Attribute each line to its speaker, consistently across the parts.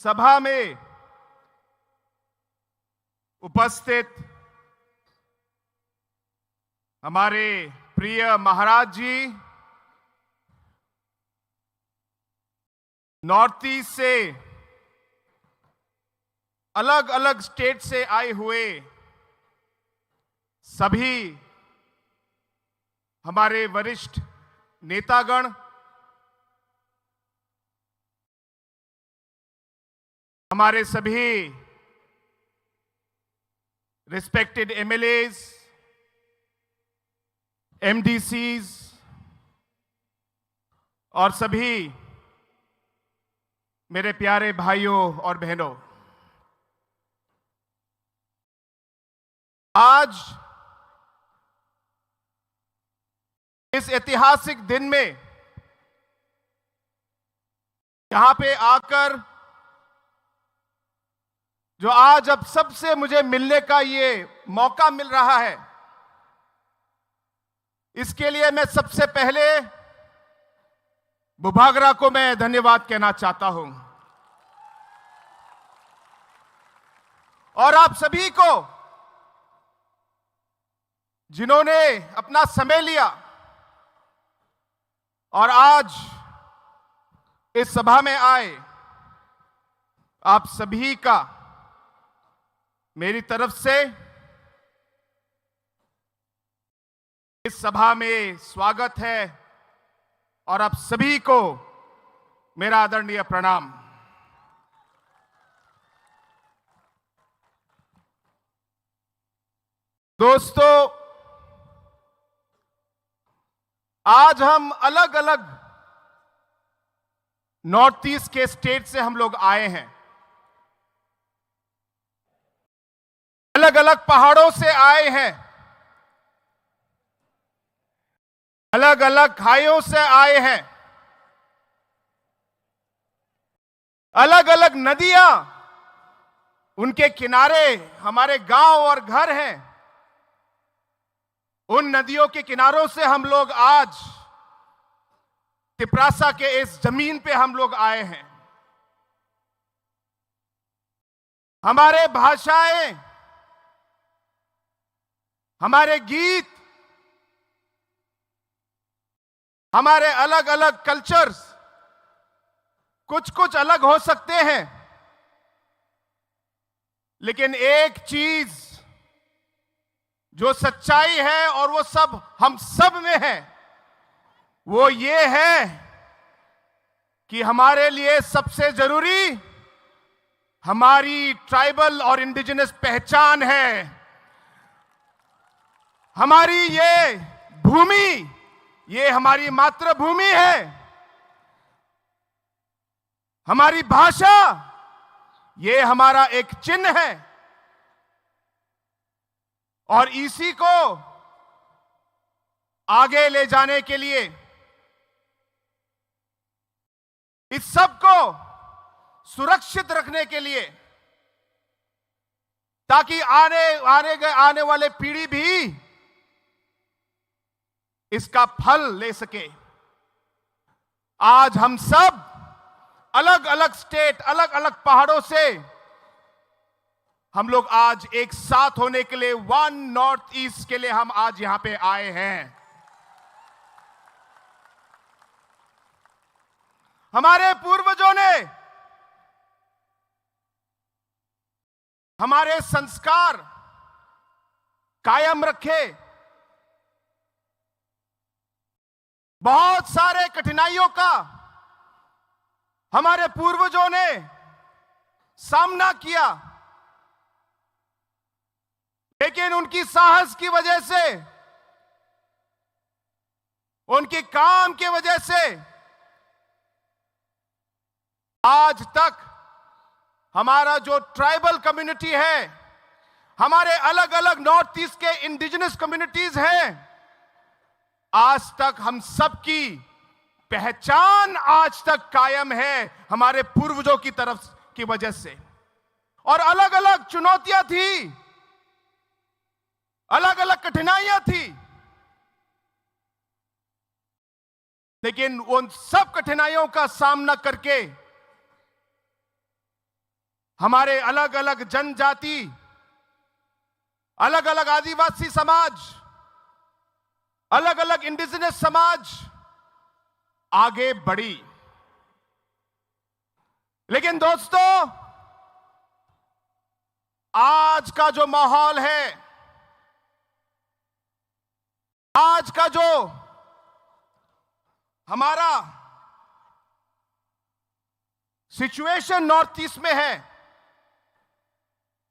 Speaker 1: सभा में उपस्थित हमारे प्रिय महाराज जी, नॉर्थ ईस्ट से अलग अलग स्टेट से आए हुए सभी हमारे वरिष्ठ नेतागण, हमारे सभी रिस्पेक्टेड एमएलएज, एमडीसीज और सभी मेरे प्यारे भाइयों और बहनों, आज इस ऐतिहासिक दिन में यहां पे आकर जो आज अब सबसे मुझे मिलने का ये मौका मिल रहा है, इसके लिए मैं सबसे पहले बुभागरा को मैं धन्यवाद कहना चाहता हूं और आप सभी को जिन्होंने अपना समय लिया और आज इस सभा में आए, आप सभी का मेरी तरफ से इस सभा में स्वागत है और आप सभी को मेरा आदरणीय प्रणाम। दोस्तों, आज हम अलग अलग नॉर्थ ईस्ट के स्टेट से हम लोग आए हैं, अलग अलग पहाड़ों से आए हैं, अलग अलग खाइयों से आए हैं, अलग अलग नदियां, उनके किनारे हमारे गांव और घर हैं। उन नदियों के किनारों से हम लोग आज तिपरासा के इस जमीन पे हम लोग आए हैं। हमारे भाषाएं, हमारे गीत, हमारे अलग अलग कल्चर्स कुछ कुछ अलग हो सकते हैं, लेकिन एक चीज जो सच्चाई है और वो सब हम सब में है, वो ये है कि हमारे लिए सबसे जरूरी हमारी ट्राइबल और इंडिजिनस पहचान है। हमारी ये भूमि, ये हमारी मातृभूमि है। हमारी भाषा, ये हमारा एक चिन्ह है और इसी को आगे ले जाने के लिए, इस सब को सुरक्षित रखने के लिए, ताकि आने वाले पीढ़ी भी इसका फल ले सके, आज हम सब अलग अलग स्टेट, अलग अलग पहाड़ों से हम लोग आज एक साथ होने के लिए, वन नॉर्थ ईस्ट के लिए हम आज यहां पे आए हैं। हमारे पूर्वजों ने हमारे संस्कार कायम रखे, बहुत सारे कठिनाइयों का हमारे पूर्वजों ने सामना किया, लेकिन उनकी साहस की वजह से, उनके काम की वजह से आज तक हमारा जो ट्राइबल कम्युनिटी है, हमारे अलग अलग नॉर्थ ईस्ट के इंडिजिनस कम्युनिटीज हैं, आज तक हम सबकी पहचान आज तक कायम है हमारे पूर्वजों की तरफ की वजह से। और अलग अलग चुनौतियां थी, अलग अलग कठिनाइयां थी, लेकिन उन सब कठिनाइयों का सामना करके हमारे अलग अलग जनजाति, अलग अलग आदिवासी समाज, अलग अलग इंडिजिनस समाज आगे बढ़ी। लेकिन दोस्तों, आज का जो माहौल है, आज का जो हमारा सिचुएशन नॉर्थ ईस्ट में है,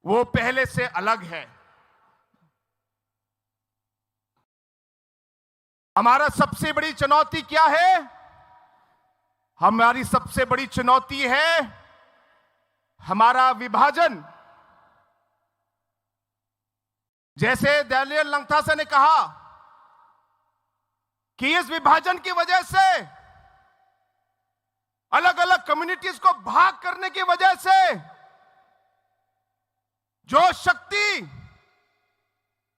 Speaker 1: वो पहले से अलग है। हमारा सबसे बड़ी चुनौती क्या है? हमारी सबसे बड़ी चुनौती है हमारा विभाजन। जैसे दानियल लंगथासा ने कहा कि इस विभाजन की वजह से, अलग अलग कम्युनिटीज को भाग करने की वजह से जो शक्ति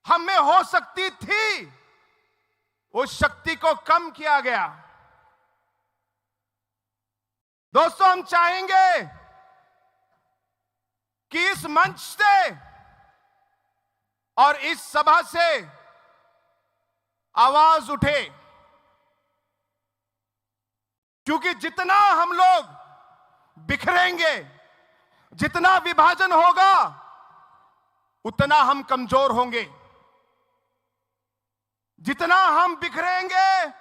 Speaker 1: हम में हो सकती थी, उस शक्ति को कम किया गया। दोस्तों, हम चाहेंगे कि इस मंच से और इस सभा से आवाज उठे, क्योंकि जितना हम लोग बिखरेंगे, जितना विभाजन होगा, उतना हम कमजोर होंगे। जितना हम बिखरेंगे,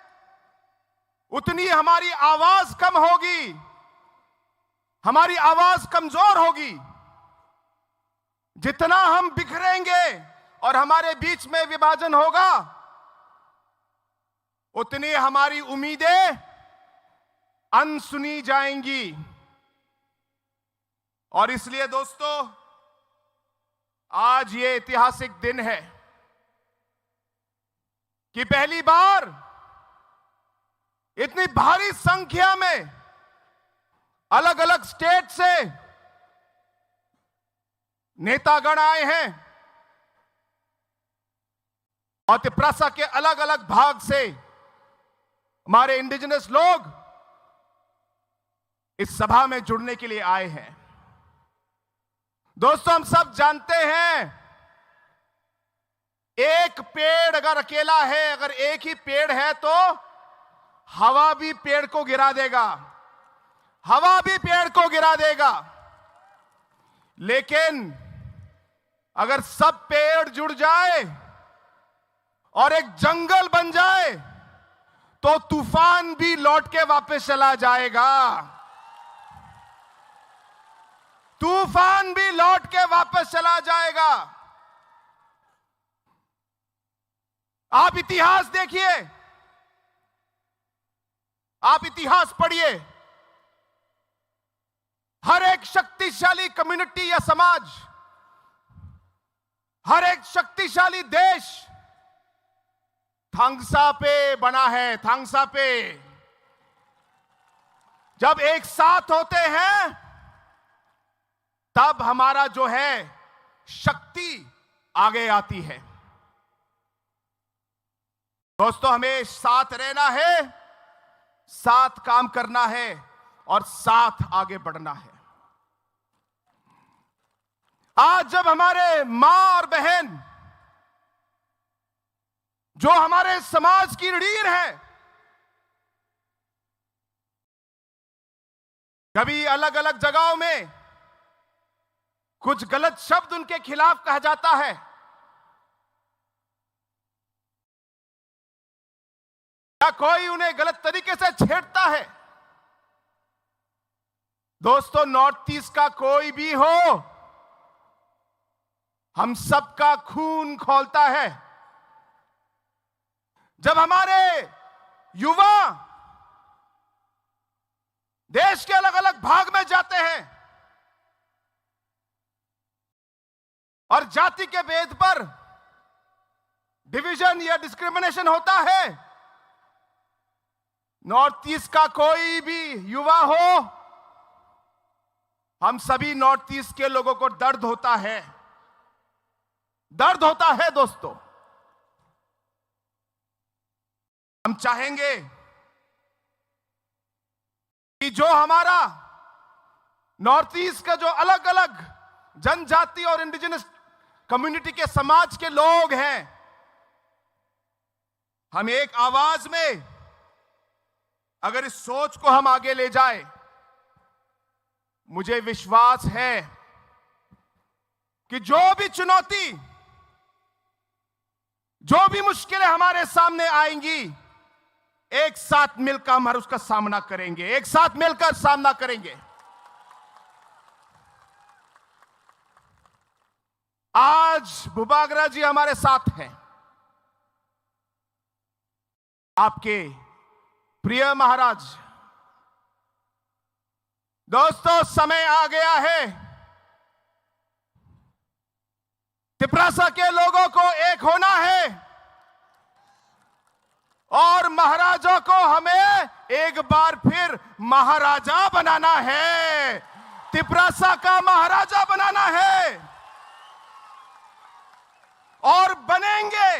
Speaker 1: उतनी हमारी आवाज कम होगी, हमारी आवाज कमजोर होगी। जितना हम बिखरेंगे और हमारे बीच में विभाजन होगा, उतनी हमारी उम्मीदें अनसुनी जाएंगी। और इसलिए दोस्तों, आज ये ऐतिहासिक दिन है कि पहली बार इतनी भारी संख्या में अलग अलग स्टेट से नेतागण आए हैं और त्रिपुरा के अलग अलग भाग से हमारे इंडिजिनस लोग इस सभा में जुड़ने के लिए आए हैं। दोस्तों, हम सब जानते हैं, एक पेड़ अगर अकेला है, अगर एक ही पेड़ है, तो हवा भी पेड़ को गिरा देगा, हवा भी पेड़ को गिरा देगा। लेकिन अगर सब पेड़ जुड़ जाए और एक जंगल बन जाए, तो तूफान भी लौट के वापस चला जाएगा, तूफान भी लौट के वापस चला जाएगा। आप इतिहास देखिए, आप इतिहास पढ़िए। हर एक शक्तिशाली कम्युनिटी या समाज, हर एक शक्तिशाली देश थांगसा पे बना है, थांगसा पे। जब एक साथ होते हैं, तब हमारा जो है शक्ति आगे आती है। दोस्तों, हमें साथ रहना है, साथ काम करना है और साथ आगे बढ़ना है। आज जब हमारे मां और बहन, जो हमारे समाज की रीढ़ है, कभी अलग अलग जगहों में कुछ गलत शब्द उनके खिलाफ कहा जाता है, या कोई उन्हें गलत तरीके से छेड़ता है। दोस्तों, नॉर्थ ईस्ट का कोई भी हो, हम सबका खून खौलता है। जब हमारे युवा देश के अलग अलग भाग में जाते हैं और जाति के भेद पर डिवीजन या डिस्क्रिमिनेशन होता है, नॉर्थ ईस्ट का कोई भी युवा हो, हम सभी नॉर्थ ईस्ट के लोगों को दर्द होता है, दर्द होता है। दोस्तों, हम चाहेंगे कि जो हमारा नॉर्थ ईस्ट का जो अलग अलग जनजाति और इंडिजिनस कम्युनिटी के समाज के लोग हैं, हम एक आवाज में अगर इस सोच को हम आगे ले जाए, मुझे विश्वास है कि जो भी चुनौती, जो भी मुश्किलें हमारे सामने आएंगी, एक साथ मिलकर हम उसका सामना करेंगे, एक साथ मिलकर सामना करेंगे। आज बुबागरा जी हमारे साथ हैं, आपके प्रिय महाराज। दोस्तों, समय आ गया है तिपरासा के लोगों को एक होना है और महाराजा को हमें एक बार फिर महाराजा बनाना है, तिपरासा का महाराजा बनाना है और बनेंगे।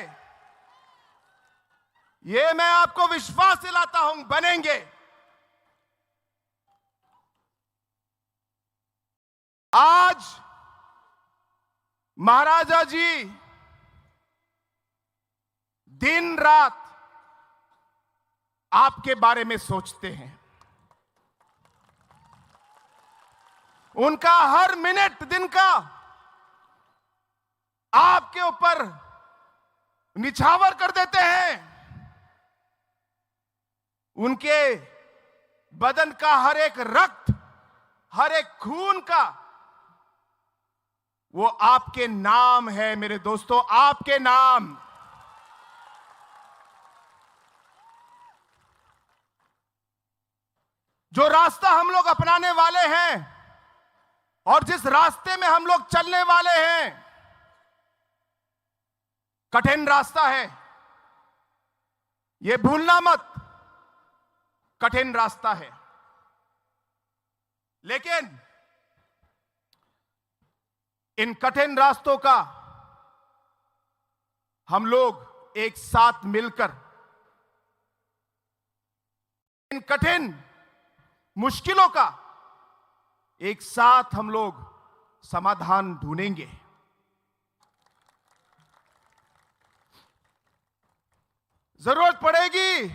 Speaker 1: ये मैं आपको विश्वास दिलाता हूं, बनेंगे। आज महाराजा जी दिन रात आपके बारे में सोचते हैं। उनका हर मिनट दिन का आपके ऊपर निछावर कर देते हैं। उनके बदन का हर एक रक्त, हर एक खून का वो आपके नाम है मेरे दोस्तों, आपके नाम। जो रास्ता हम लोग अपनाने वाले हैं और जिस रास्ते में हम लोग चलने वाले हैं, कठिन रास्ता है, यह भूलना मत, कठिन रास्ता है। लेकिन इन कठिन रास्तों का हम लोग एक साथ मिलकर इन कठिन मुश्किलों का एक साथ हम लोग समाधान ढूंढेंगे। जरूरत पड़ेगी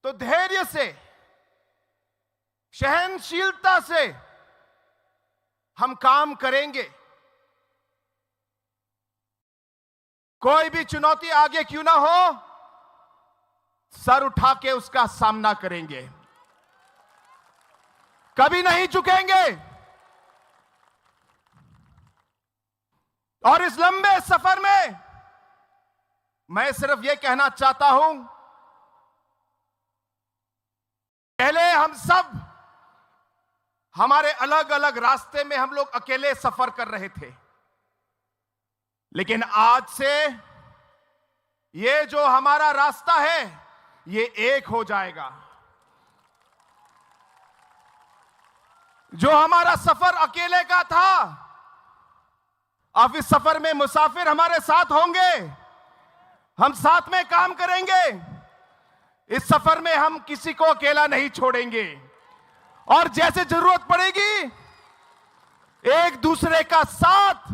Speaker 1: तो धैर्य से, सहनशीलता से हम काम करेंगे। कोई भी चुनौती आगे क्यों ना हो, सर उठा के उसका सामना करेंगे, कभी नहीं झुकेंगे। और इस लंबे सफर में मैं सिर्फ यह कहना चाहता हूं, पहले हम सब हमारे अलग अलग रास्ते में हम लोग अकेले सफर कर रहे थे, लेकिन आज से ये जो हमारा रास्ता है ये एक हो जाएगा। जो हमारा सफर अकेले का था, अब इस सफर में मुसाफिर हमारे साथ होंगे, हम साथ में काम करेंगे। इस सफर में हम किसी को अकेला नहीं छोड़ेंगे और जैसे जरूरत पड़ेगी एक दूसरे का साथ,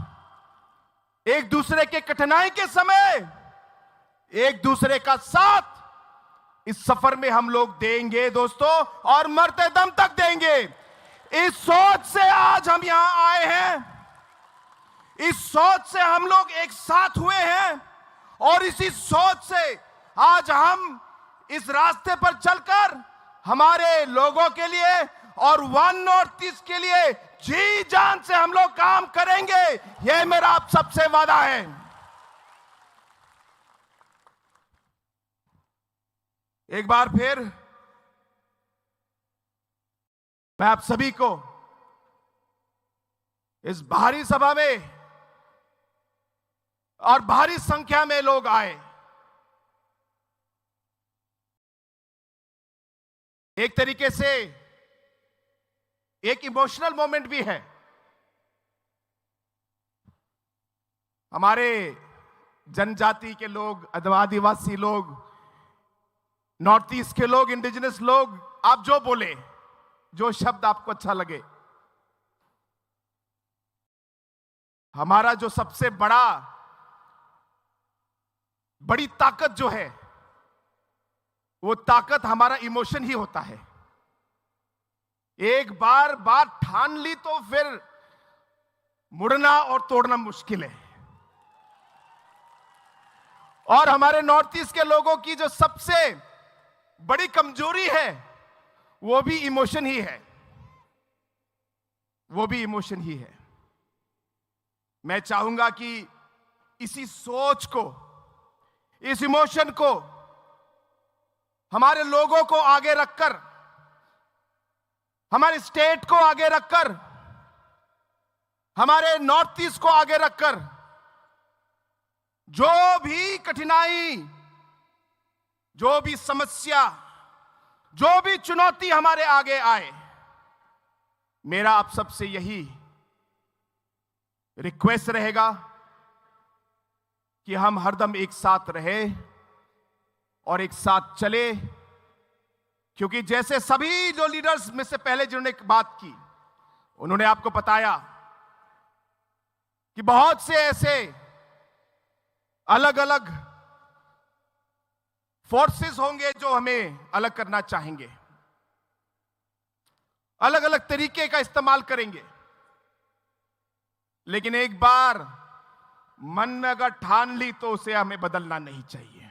Speaker 1: एक दूसरे के कठिनाई के समय एक दूसरे का साथ इस सफर में हम लोग देंगे दोस्तों, और मरते दम तक देंगे। इस सोच से आज हम यहां आए हैं, इस सोच से हम लोग एक साथ हुए हैं और इसी सोच से आज हम इस रास्ते पर चलकर हमारे लोगों के लिए और वन नॉर्थ ईस्ट के लिए जी जान से हम लोग काम करेंगे। यह मेरा आप सबसे वादा है। एक बार फिर मैं आप सभी को इस भारी सभा में और भारी संख्या में लोग आए, एक तरीके से एक इमोशनल मोमेंट भी है। हमारे जनजाति के लोग, आदिवासी लोग, नॉर्थ ईस्ट के लोग, इंडिजिनस लोग, आप जो बोले, जो शब्द आपको अच्छा लगे। हमारा जो सबसे बड़ी ताकत जो है, वो ताकत हमारा इमोशन ही होता है। एक बार बात ठान ली तो फिर मुड़ना और तोड़ना मुश्किल है। और हमारे नॉर्थ ईस्ट के लोगों की जो सबसे बड़ी कमजोरी है, वो भी इमोशन ही है, वो भी इमोशन ही है। मैं चाहूंगा कि इसी सोच को, इस इमोशन को हमारे लोगों को आगे रखकर, हमारे स्टेट को आगे रखकर, हमारे नॉर्थ ईस्ट को आगे रखकर, जो भी कठिनाई, जो भी समस्या, जो भी चुनौती हमारे आगे आए, मेरा आप सबसे यही रिक्वेस्ट रहेगा कि हम हरदम एक साथ रहे और एक साथ चले। क्योंकि जैसे सभी जो लीडर्स में से पहले जिन्होंने एक बात की, उन्होंने आपको बताया कि बहुत से ऐसे अलग अलग फोर्सेस होंगे जो हमें अलग करना चाहेंगे, अलग अलग तरीके का इस्तेमाल करेंगे। लेकिन एक बार मन में अगर ठान ली तो उसे हमें बदलना नहीं चाहिए।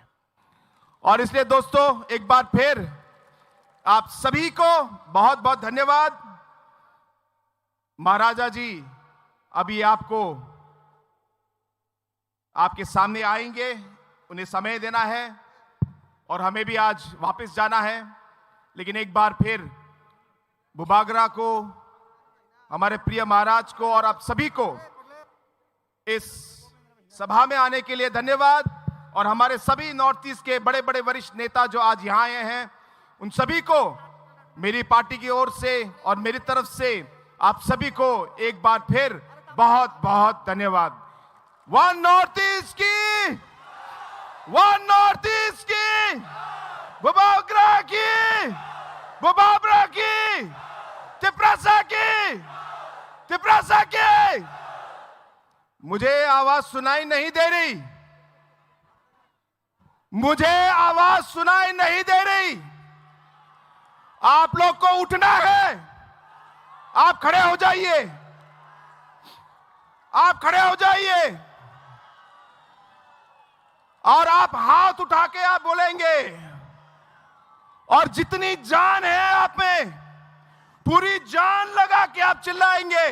Speaker 1: और इसलिए दोस्तों, एक बार फिर आप सभी को बहुत बहुत धन्यवाद। महाराजा जी अभी आपके सामने आएंगे, उन्हें समय देना है और हमें भी आज वापस जाना है। लेकिन एक बार फिर बुबागरा को, हमारे प्रिय महाराज को और आप सभी को इस सभा में आने के लिए धन्यवाद। और हमारे सभी नॉर्थ ईस्ट के बड़े बड़े वरिष्ठ नेता जो आज यहां आए हैं, उन सभी को मेरी पार्टी की ओर से और मेरी तरफ से आप सभी को एक बार फिर बहुत बहुत धन्यवाद। वन नॉर्थ ईस्ट की, वन नॉर्थ ईस्ट की, बुबागरा की, बुबागरा की, तिपरासा की, तिपरासा की। मुझे आवाज सुनाई नहीं दे रही, मुझे आवाज सुनाई नहीं दे रही। आप लोग को उठना है, आप खड़े हो जाइए, आप खड़े हो जाइए और आप हाथ उठा के आप बोलेंगे। और जितनी जान है आप में, पूरी जान लगा के आप चिल्लाएंगे,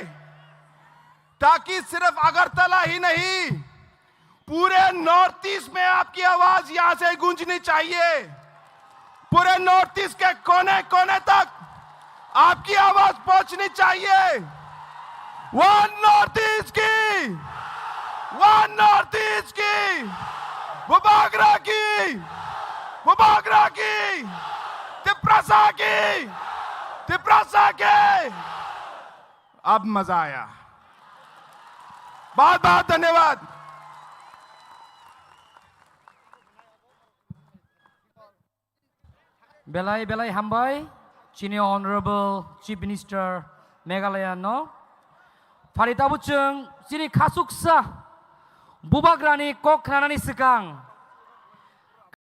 Speaker 1: ताकि सिर्फ अगरतला ही नहीं, पूरे नॉर्थ ईस्ट में आपकी आवाज यहां से गूंजनी चाहिए। पूरे नॉर्थ ईस्ट के कोने कोने तक आपकी आवाज पहुंचनी चाहिए। वन नॉर्थ ईस्ट की, वन नॉर्थ ईस्ट की, बुबागरा की, बुबागरा की, तिपरासा की, तिपरासा के। अब मजा आया। बहुत बहुत धन्यवाद।
Speaker 2: Belai belai hambai, Chini Honorable Chief Minister Meghalaya no. Farita buceng, sini kasuksa, bubagrani kok nanani sekang.